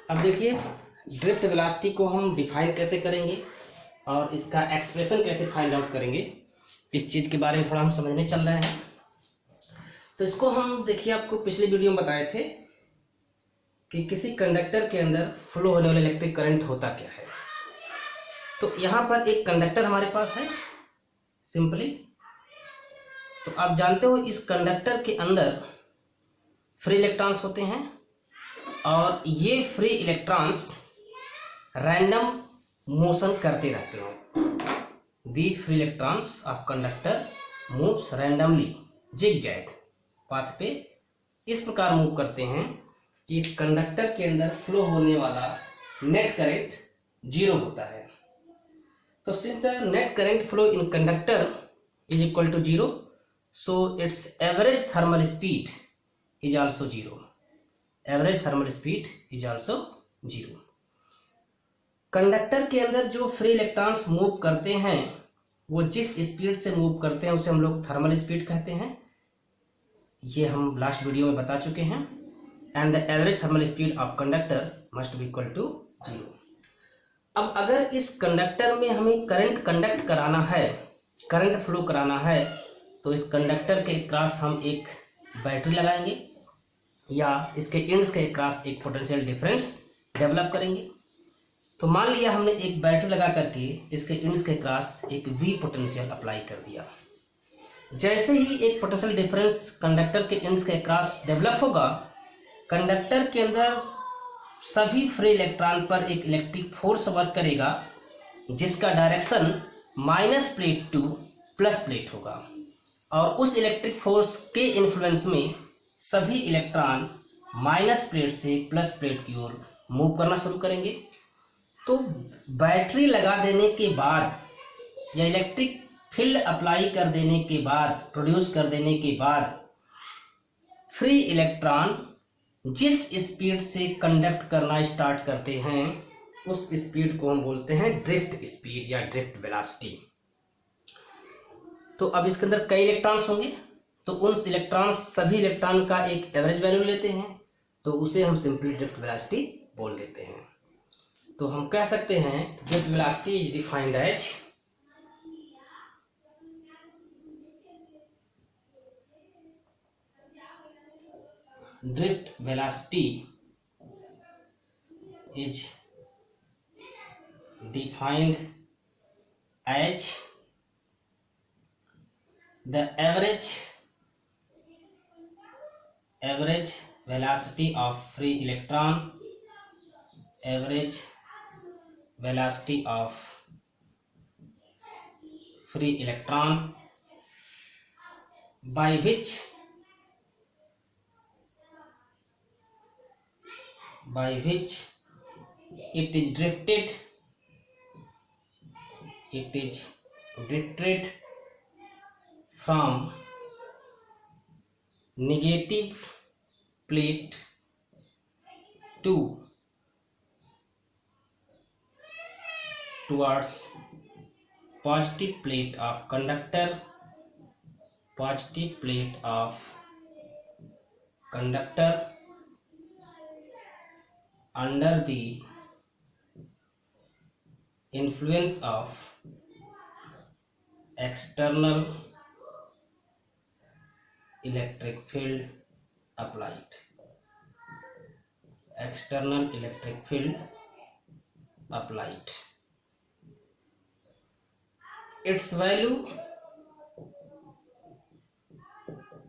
अब देखिए drift velocity को हम डिफाइन कैसे करेंगे और इसका एक्सप्रेशन कैसे फाइंड आउट करेंगे, इस चीज़ के बारे में थोड़ा हम समझने चल रहे हैं। तो इसको हम देखिए आपको पिछली वीडियो में बताए थे कि किसी कंडक्टर के अंदर फ्लो होने वाला इलेक्ट्रिक करंट होता क्या है। तो यहाँ पर एक कंडक्टर हमारे पास है सिंपली। तो आप जानते हो इस कंडक्टर के अंदर फ्री इलेक्ट्रॉन्स होते हैं और ये फ्री इलेक्ट्रॉन्स रैंडम मोशन करते रहते हैं। These free electrons of conductor moves randomly zigzag path पे इस प्रकार मूव करते हैं कि इस कंडक्टर के अंदर फ्लो होने वाला नेट करंट जीरो होता है। तो since the net current flow in conductor is equal to zero, so its average thermal speed is also zero. Average thermal speed is also zero. Conductor के अंदर जो फ्री इलेक्ट्रॉन्स मूव करते हैं वो जिस स्पीड से मूव करते हैं उसे हम लोग थर्मल स्पीड कहते हैं। ये हम लास्ट वीडियो में बता चुके हैं। And the average thermal speed of conductor must be equal to zero. अब अगर इस कंडक्टर में हमें करंट कंडक्ट कराना है, करंट फ्लो कराना है, तो इस कंडक्टर के क्रॉस हम एक बैटरी लगाएंगे या इसके एंड्स के क्रॉस एक पोटेंशियल डिफरेंस डेवलप करेंगे। तो मान लिया हमने एक बैटरी लगा करके इसके एंड्स के क्रॉस एक वी पोटेंशियल अप्लाई कर दिया। जैसे ही एक पोटेंशियल डिफरेंस कंडक्टर के एंड्स के क्रॉस डेवलप होगा, कंडक्टर के अंदर सभी फ्री इलेक्ट्रॉन पर एक इलेक्ट्रिक फोर्स वर्क करेगा जिसका direction minus plate two plus plate होगा और उस इलेक्ट्रिक फोर्स के इन्फ्लुएंस में सभी इलेक्ट्रॉन माइनस प्लेट से प्लस प्लेट की ओर मूव करना शुरू करेंगे। तो बैटरी लगा देने के बाद या इलेक्ट्रिक फील्ड अप्लाई कर देने के बाद, प्रोड्यूस कर देने के बाद, फ्री इलेक्ट्रॉन जिस स्पीड से कंडक्ट करना स्टार्ट करते हैं उस स्पीड को हम बोलते हैं ड्रिफ्ट स्पीड या ड्रिफ्ट वेलोसिटी। तो अब इसके अंदर कई इलेक्ट्रॉन्स होंगे, तो उन इलेक्ट्रॉन्स सभी इलेक्ट्रॉन का एक एवरेज वैल्यू लेते हैं, तो उसे हम सिंपली ड्रिफ्ट वेलोसिटी बोल देते हैं। तो हम कह सकते हैं drift velocity is defined as drift velocity is defined as the average velocity of free electron, average velocity of free electron by which it is drifted from negative plate to towards positive plate of conductor, positive plate of conductor under the influence of external electric field applied. External electric field applied. Its value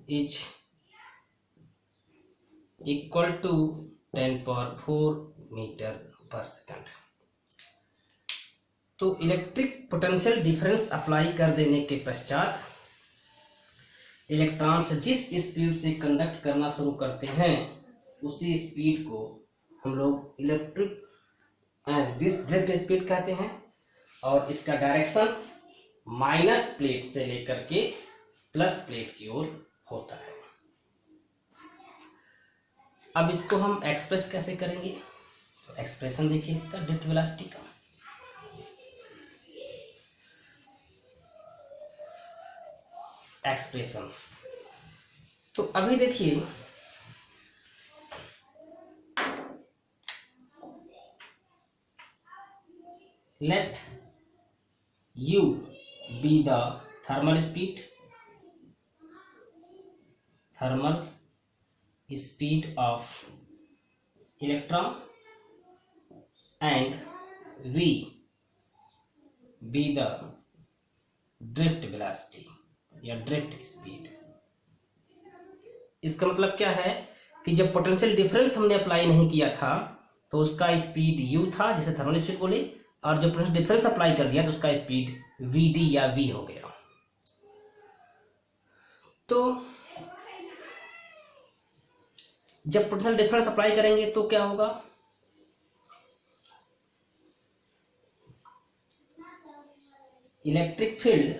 is equal to 10⁴ metre पर second. तो electric potential difference apply कर देने के पश्चात electrons जिस speed से conduct करना शुरू करते हैं उसी स्पीड को हम लोग इलेक्ट्रिक ड्रिफ्ट स्पीड कहते हैं और इसका डायरेक्शन माइनस प्लेट से लेकर के प्लस प्लेट की ओर होता है। अब इसको हम एक्सप्रेस कैसे करेंगे, तो एक्सप्रेशन देखिए इसका ड्रिफ्ट वेलोसिटी का। एक्सप्रेशन तो अभी देखिए let u be the thermal speed of electron and v be the drift velocity या drift speed। इसका मतलब क्या है कि जब पोटेंशियल डिफरेंस हमने अप्लाई नहीं किया था तो उसका स्पीड u था जिसे थर्मल स्पीड बोले, और जब पोटेंशियल डिफरेंस अप्लाई कर दिया तो उसका स्पीड vd या v हो गया। तो जब पोटेंशियल डिफरेंस अप्लाई करेंगे तो क्या होगा, electric field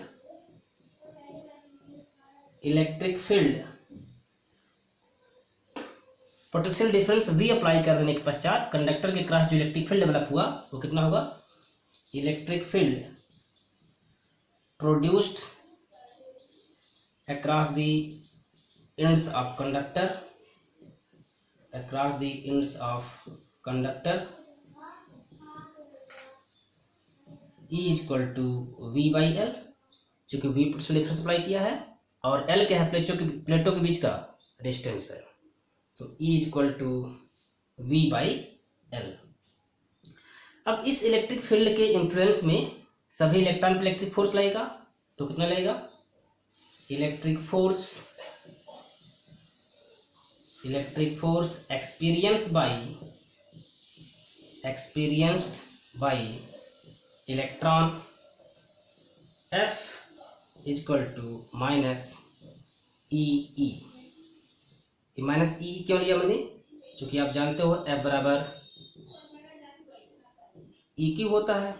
potential difference V apply कर देने के पश्चात कंडक्टर के क्रॉस जो इलेक्ट्रिक फील्ड डेवलप हुआ वो कितना होगा, electric field produced across the ends of conductor E equal to V by L, चूंकि V पोटेंशियल डिफरेंस अप्लाई किया है और L क्या है, प्लेटों के बीच का डिस्टेंस है, तो E equal to V by L. अब इस इलेक्ट्रिक फील्ड के इन्फ्लुएंस में सभी इलेक्ट्रॉन पर इलेक्ट्रिक फोर्स लगेगा, तो कितना लगेगा, electric force experienced by electron F equal to minus e. Minus e क्यों लिया मैंने, क्योंकि आप जानते हो F बराबर ई क्यू होता है,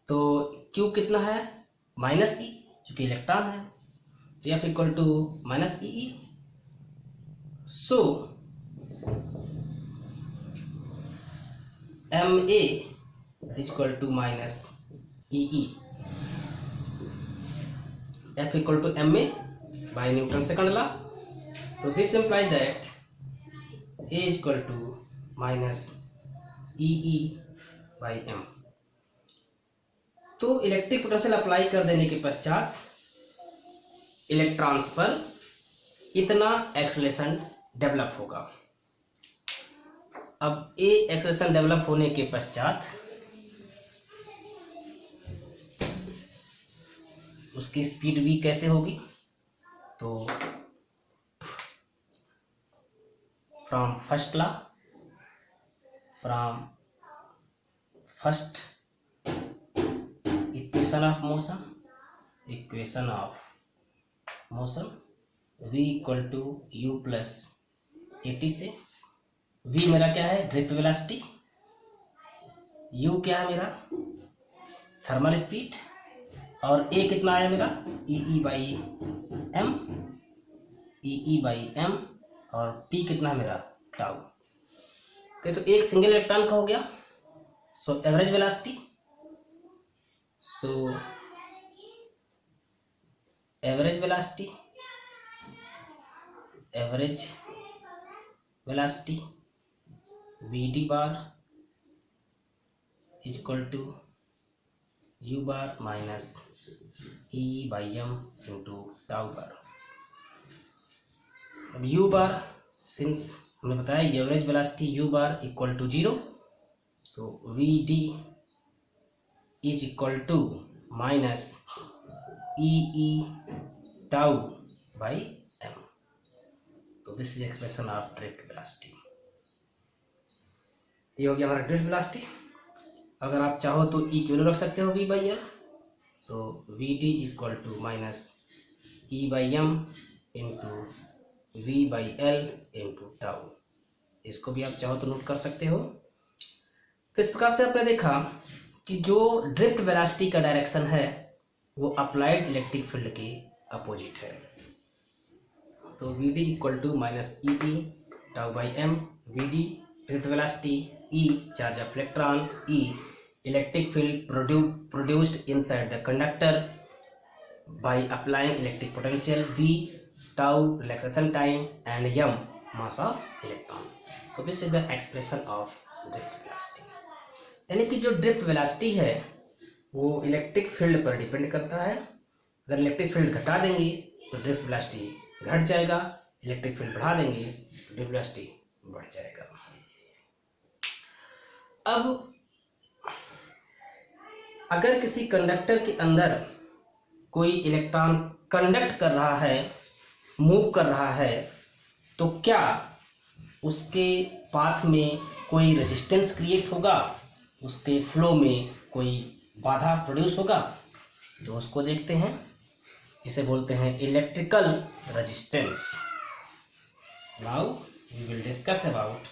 तो Q कितना है, माइनस ई, क्योंकि इलेक्ट्रॉन है, तो F equal to minus e. So MA equal to minus e, F equal to MA by Newton second law, तो this implies that A equal to minus E by m. तो electric potential apply कर देने के पश्चात electrons पर इतना acceleration develop होगा। अब ए एक्सेलरेशन डेवलप होने के पश्चात उसकी स्पीड v कैसे होगी, तो from first equation of motion v equal to u plus a t से v मेरा क्या है, ड्रिफ्ट वेलोसिटी, u क्या है मेरा, थर्मल स्पीड, और a कितना आया मेरा, ई बाई एम, और t कितना मेरा, टाउ। ओके, तो एक सिंगल इलेक्ट्रॉन का हो गया, so average velocity, vd bar equal to u bar minus E by M into tau bar. अब u बार, सिंस हमने बताया average velocity u bar equal to 0, तो vd is equal to minus E tau by m. तो this is expression of drift velocity. ये हो गया हमारा drift velocity. अगर आप चाहो तो ई की वैल्यू रख सकते हो v बाई एल, तो vd equal to minus E by M into v by L into tau. इसको भी आप चाहो तो नोट कर सकते हो। तो इस प्रकार से आपने देखा कि जो ड्रिफ्ट वेलोसिटी का डायरेक्शन है वो अप्लाइड इलेक्ट्रिक फील्ड के अपोजिट है। तो vd equal to minus E tau by M, vd drift velocity, E charge of electron, E electric field produced inside the conductor by applying electric potential, V tau relaxation time, and m mass of electron. So this is the expression of drift velocity. यानी कि जो drift velocity है वो electric field पर depend करता है। अगर electric field घटा देंगे तो ड्रिफ्ट वेलोसिटी घट जाएगा, इलेक्ट्रिक फील्ड बढ़ा देंगे तो ड्रिफ्ट वेलोसिटी बढ़ जाएगा। अब अगर किसी कंडक्टर के अंदर कोई इलेक्ट्रॉन कंडक्ट कर रहा है, मूव कर रहा है, तो क्या उसके पाथ में कोई रेजिस्टेंस क्रिएट होगा, उसके फ्लो में कोई बाधा प्रोड्यूस होगा? तो उसको देखते हैं, जिसे बोलते हैं electrical resistance. Now we will discuss about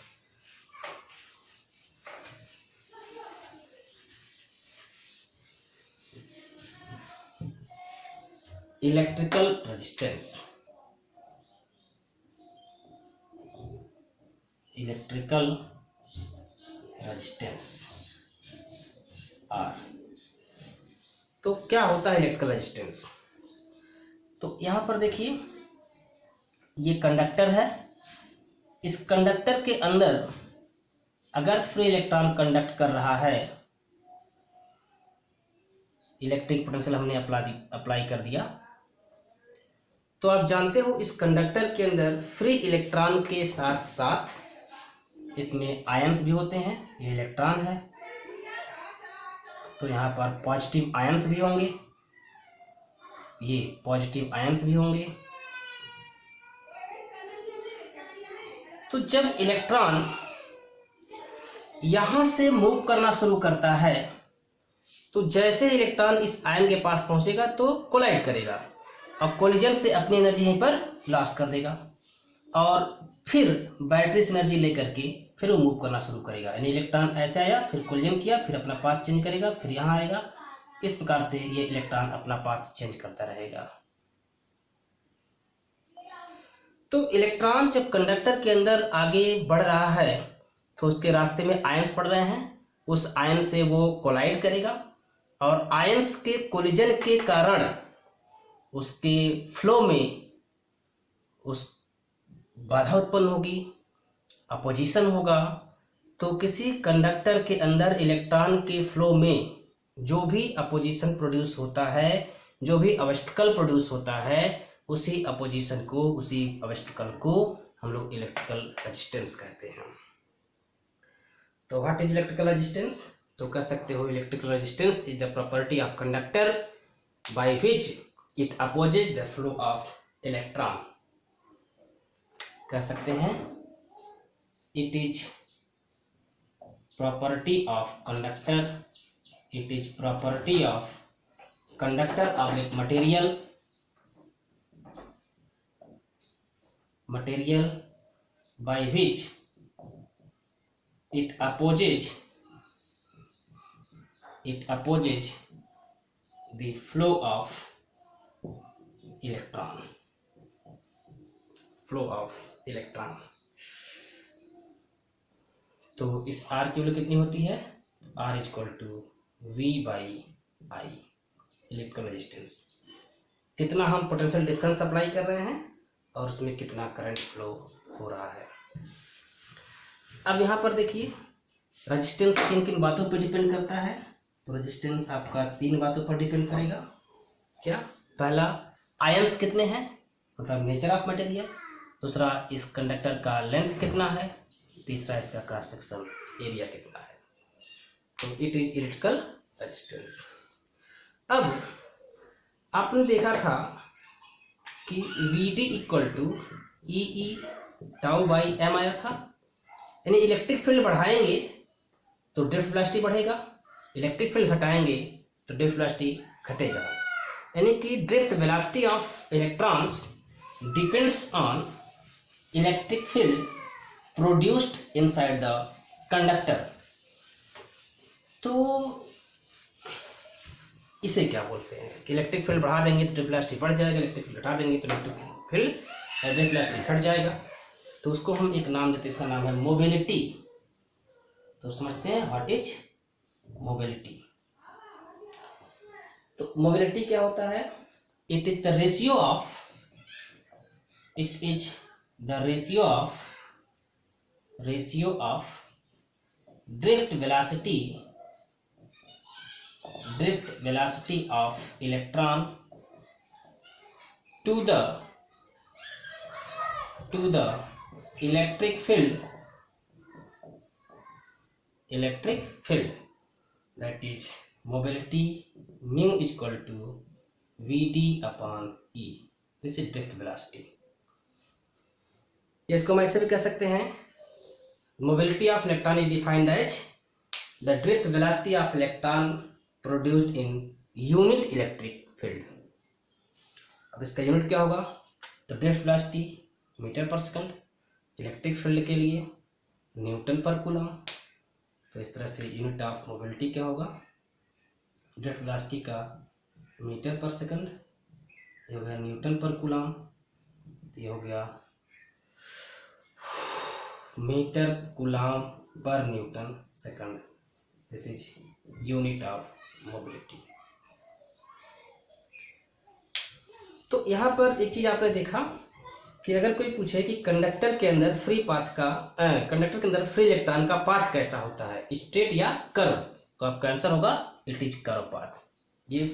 electrical resistance. Electrical resistance R. तो क्या होता है इलेक्ट्रिकल रेजिस्टेंस? तो यहां पर देखिए, ये कंडक्टर है। इस कंडक्टर के अंदर अगर फ्री इलेक्ट्रॉन कंडक्ट कर रहा है, इलेक्ट्रिक पोटेंशियल हमने अप्लाई कर दिया, तो आप जानते हो इस कंडक्टर के अंदर फ्री इलेक्ट्रॉन के साथ साथ इसमें आयंस भी होते हैं। ये इलेक्ट्रॉन है तो यहाँ पर पॉजिटिव आयंस भी होंगे, ये पॉजिटिव आयंस भी होंगे। तो जब इलेक्ट्रॉन यहां से मूव करना शुरू करता है, तो जैसे इलेक्ट्रॉन इस आयन के पास पहुंचेगा तो कोलाइड करेगा और कोलिजन से अपनी एनर्जी यहीं पर लॉस कर देगा और फिर बैटरी से एनर्जी लेकर के फिर वो मूव करना शुरू करेगा। यानी इलेक्ट्रॉन ऐसे आया, फिर कोलिजन किया, फिर अपना पाथ चेंज करेगा, फिर यहाँ आएगा। इस प्रकार से ये इलेक्ट्रॉन अपना पाथ चेंज करता रहेगा। तो इलेक्ट्रॉन जब कंडक्टर के अंदर आगे बढ़ रहा है तो उसके रास्ते में आयंस पड़ रहे हैं, उस आयन से वो कोलाइड करेगा और आयंस के कोलिजन के कारण उसके फ्लो में उस बाधा उत्पन्न होगी, अपोजिशन होगा। तो किसी कंडक्टर के अंदर इलेक्ट्रॉन के फ्लो में जो भी अपोजिशन प्रोड्यूस होता है, जो भी ऑब्स्टेकल प्रोड्यूस होता है, उसी अपोजिशन को, उसी ऑब्स्टेकल को हम लोग इलेक्ट्रिकल रेजिस्टेंस कहते हैं। तो व्हाट इज इलेक्ट्रिकल रेजिस्टेंस? तो कह सकते हो electrical resistance is the property of conductor by which it opposes the flow of electron. कह सकते हैं it is property of conductor, it is property of conductor of material by which it opposes the flow of electron. तो इस R की value कितनी होती है? R equal to V by I, electrical resistance. कितना हम पोटेंशियल डिफरेंस अप्लाई कर रहे हैं और उसमें कितना करंट फ्लो हो रहा है। अब यहाँ पर देखिए, रेजिस्टेंस किन किन बातों पर डिपेंड करता है? तो रेजिस्टेंस आपका 3 बातों पर डिपेंड करेगा। क्या? पहला, आयंस कितने हैं, मतलब नेचर ऑफ मटेरियल। दूसरा, इस कंडक्टर का लेंथ कितना है। तीसरा, इसका क्रॉस सेक्शन एरिया कितना है। तो इट इज इलेक्ट्रिकल रेजिस्टेंस। अब आपने देखा था कि Vd equal to E tau by M आया था। यानी इलेक्ट्रिक फील्ड बढ़ाएंगे तो ड्रिफ्ट वेलोसिटी बढ़ेगा, इलेक्ट्रिक फील्ड घटाएंगे तो ड्रिफ्ट वेलोसिटी घटेगा। यानी कि drift velocity of electrons depends on electric field produced inside the conductor. तो इसे क्या बोलते हैं कि इलेक्ट्रिक फील्ड बढ़ा देंगे तो ड्रिफ्ट वेलोसिटी बढ़ जाएगा, इलेक्ट्रिक फील्ड घटा देंगे तो इलेक्ट्रिक फील्ड ड्रिफ्ट वेलोसिटी घट जाएगा। तो उसको हम एक नाम देते हैं, इसका नाम है मोबिलिटी। तो समझते हैं व्हाट इज मोबिलिटी। तो मोबिलिटी क्या होता है? It is the ratio of drift velocity drift velocity of electron to the electric field that is mobility mu is equal to Vd upon E. This is drift velocity. इसको हम ऐसे भी कह सकते हैं, mobility of electron is defined as the drift velocity of electron produced in unit electric field. अब इसका unit क्या होगा? तो ड्रिफ्ट वेलोसिटी मीटर पर सेकंड, इलेक्ट्रिक फील्ड के लिए न्यूटन पर कूलम। तो इस तरह से यूनिट ऑफ मोबिलिटी क्या होगा? ड्रिफ्ट वेलोसिटी का मीटर पर सेकंड, ये हो गया न्यूटन पर कूलम, तो ये हो गया metre coulomb per newton second. This is unit of mobility. तो यहाँ पर एक चीज आपने देखा कि अगर कोई पूछे कि कंडक्टर के अंदर फ्री इलेक्ट्रॉन का पाथ कैसा होता है, स्ट्रेट या कर्व, तो आपका आंसर होगा इट इज कर्व पाथ। ये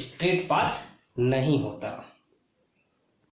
स्ट्रेट पाथ नहीं होता।